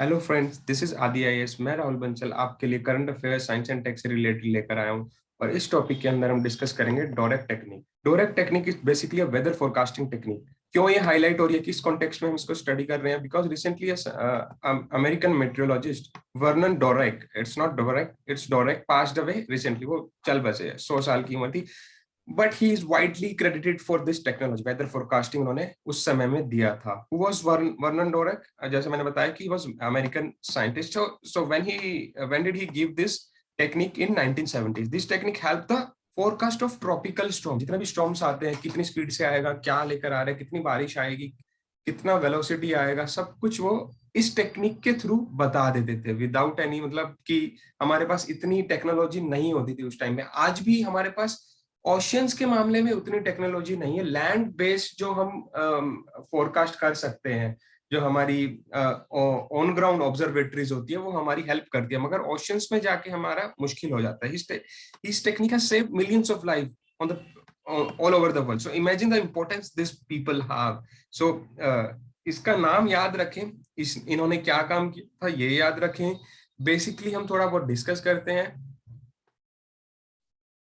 Hello friends, this is Adi IAS. मैं राहुल बंसल आपके लिए current affair science and tech से रिलेटेड लेकर आया हूं। और इस टॉपिक के अंदर हम डिस्कस करेंगे Dvorak technique. Dvorak technique is basically a weather forecasting technique. क्यों ये हाईलाइट हो रही है, किस कॉन्टेक्स्ट में हम इसको स्टडी कर रहे हैं? Because recently American meteorologist Vernon Dvorak, it's not Dvorak, it's Dvorak, passed away recently. वो चल बसे, 100 साल की उम्र थी। But he is widely credited for this technology, weather forecasting उन्होंने उस समय में दिया था। Who was Vernon Dvorak? जैसे मैंने बताया कि was American scientist. So when did he give this technique in 1970s? This technique help the forecast of tropical storm. जितने भी स्टॉर्म्स आते हैं, कितनी स्पीड से आएगा, क्या लेकर आ रहे हैं, कितनी बारिश आएगी, कितना वेलोसिटी आएगा, सब कुछ वो इस टेक्निक के थ्रू बता देते थे विदाउट एनी, मतलब कि हमारे पास इतनी टेक्नोलॉजी नहीं होती थी उस टाइम में। आज भी हमारे पास ओशियंस के मामले में उतनी टेक्नोलॉजी नहीं है। लैंड बेस्ड जो हम फोरकास्ट कर सकते हैं, जो हमारी ऑन ग्राउंड ऑब्जर्वेटरीज होती है, वो हमारी हेल्प करती है, मगर ओशियंस में जाके हमारा मुश्किल हो जाता है। इस technique has saved millions of life on the all over the world. So imagine the importance this people have. So इसका नाम याद रखें, इन्होंने क्या काम किया था ये याद रखें। बेसिकली हम थोड़ा बहुत डिस्कस करते हैं।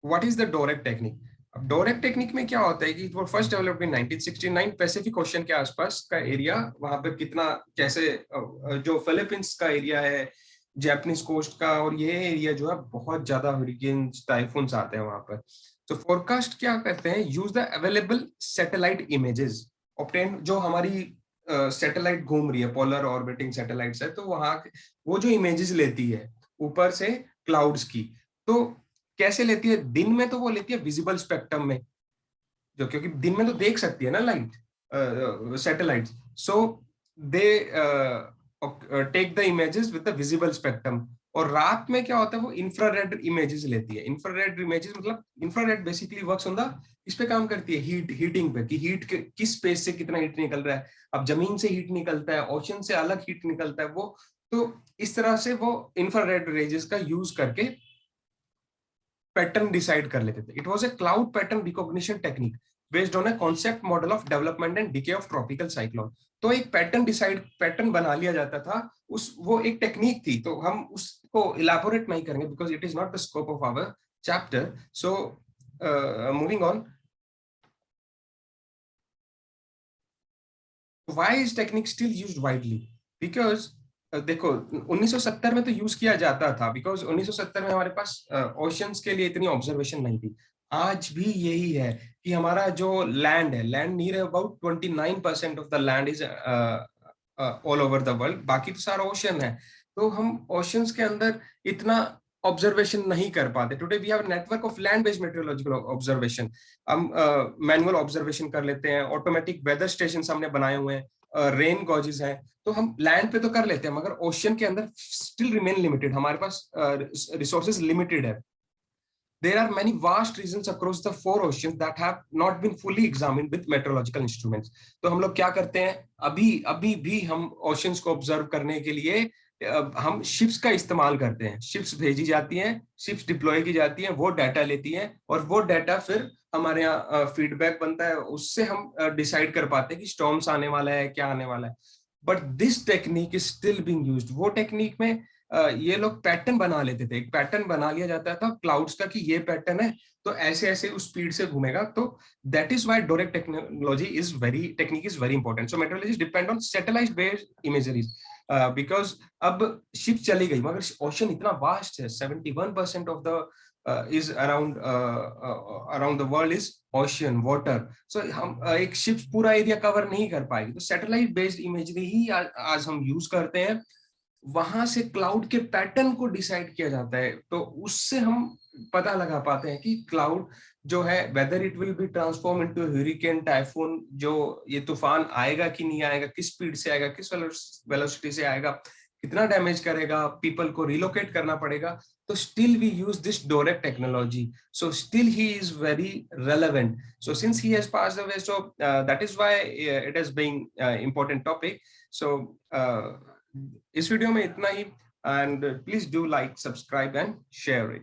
What is the Dvorak technique? अब डोरेक टेक्निक में क्या होता है कि वो first developed in 1969 Pacific Ocean के आसपास का एरिया, वहां पे कितना कैसे जो फिलीपींस का एरिया है, जापानीज कोस्ट का, और ये एरिया जो है बहुत ज्यादा हरिकेन्स, टाइफून्स आते हैं वहां पर। तो फोरकास्ट क्या करते हैं? Use the available satellite images obtain. जो हमारी सैटेलाइट घूम रही है, पोलर ऑर्बिटिंग सैटेलाइट्स है, तो वहां वो जो इमेजेस लेती है ऊपर से क्लाउड्स की, तो कैसे लेती है? दिन में तो वो लेती है विजिबल स्पेक्ट्रम में, जो क्योंकि दिन में तो देख सकती है ना light, satellite. So they take the images with the visible spectrum. और रात में क्या होता है? वो इंफ्रारेड इमेजेस लेती है। इंफ्रारेड इमेजेस मतलब infrared basically works on the, इस पे काम करती है हीटिंग पे, कि हीट किस स्पेस से कितना हीट निकल रहा है। अब जमीन से हीट निकलता है, ओशन से अलग हीट निकलता है वो। तो इस तरह से वो इंफ्रारेड रेजेस का यूज करके पैटर्न डिसाइड कर लेते थे। It was a cloud pattern recognition technique based on a concept model of development and decay of tropical cyclone. तो एक पैटर्न बना लिया जाता था। उस वो एक टेक्निक थी, तो हम उसको इलाबोरेट नहीं करेंगे because it is not the scope of our chapter. So moving on, why is technique still used widely? Because देखो, 1970 में तो यूज किया जाता था, बिकॉज 1970 में हमारे पास ओशंस के लिए इतनी ऑब्जर्वेशन नहीं थी। आज भी यही है कि हमारा जो लैंड है, land near about 29% of the land is all over the world, बाकी तो सारा ओशन है। तो हम ओशंस के अंदर इतना ऑब्जर्वेशन नहीं कर पाते। Today we have network of land based meteorological observation. हम मैनुअल ऑब्जर्वेशन कर लेते हैं, ऑटोमेटिक वेदर स्टेशन हमने बनाए हुए हैं, रेन गॉजेस हैं। तो हम लैंड पे तो कर लेते हैं, मगर ओशन के अंदर स्टिल रिमेन लिमिटेड, हमारे पास रिसोर्सेज लिमिटेड है। There are many vast regions across the four oceans that have not been fully examined with meteorological instruments. तो हम लोग क्या करते हैं? अभी अभी भी हम ओशंस को ऑब्जर्व करने के लिए हम शिप्स का इस्तेमाल करते हैं। शिप्स भेजी जाती हैं, शिप्स डिप्लॉय की जाती हैं, वो डाटा लेती हैं, और वो डाटा फिर हमारे यहाँ फीडबैक बनता है। उससे हम डिसाइड कर पाते हैं कि स्टॉर्म्स आने वाला है, क्या आने वाला है। But this technique is still being used. वो टेक्निक में ये लोग पैटर्न बना लेते थे। एक पैटर्न बना लिया जाता था क्लाउड्स का कि ये पैटर्न है, तो ऐसे ऐसे उस स्पीड से घूमेगा। तो that is why Dvorak technique is very important. So meteorologist depend on satellite based imageries, because अब शिप चली गई, मगर ओशन इतना वास्ट है। 71% of the is around the world is ocean water. So हम एक शिप पूरा एरिया कवर नहीं कर पाएगी। तो सैटेलाइट बेस्ड इमेजरी ही आज हम यूज करते हैं। वहां से क्लाउड के पैटर्न को डिसाइड किया जाता है, तो उससे हम पता लगा पाते हैं कि क्लाउड जो है, whether it will be transform into hurricane, typhoon, जो ये तूफान आएगा कि नहीं आएगा, किस स्पीड से आएगा, किस वेलोसिटी से आएगा, कितना डैमेज करेगा, पीपल को रिलोकेट करना पड़ेगा। तो still we use this Dvorak technology, so still he is very relevant. So since he has passed away, so that is why it is being important topic. So इस video में इतना ही, and please do like, subscribe and share it.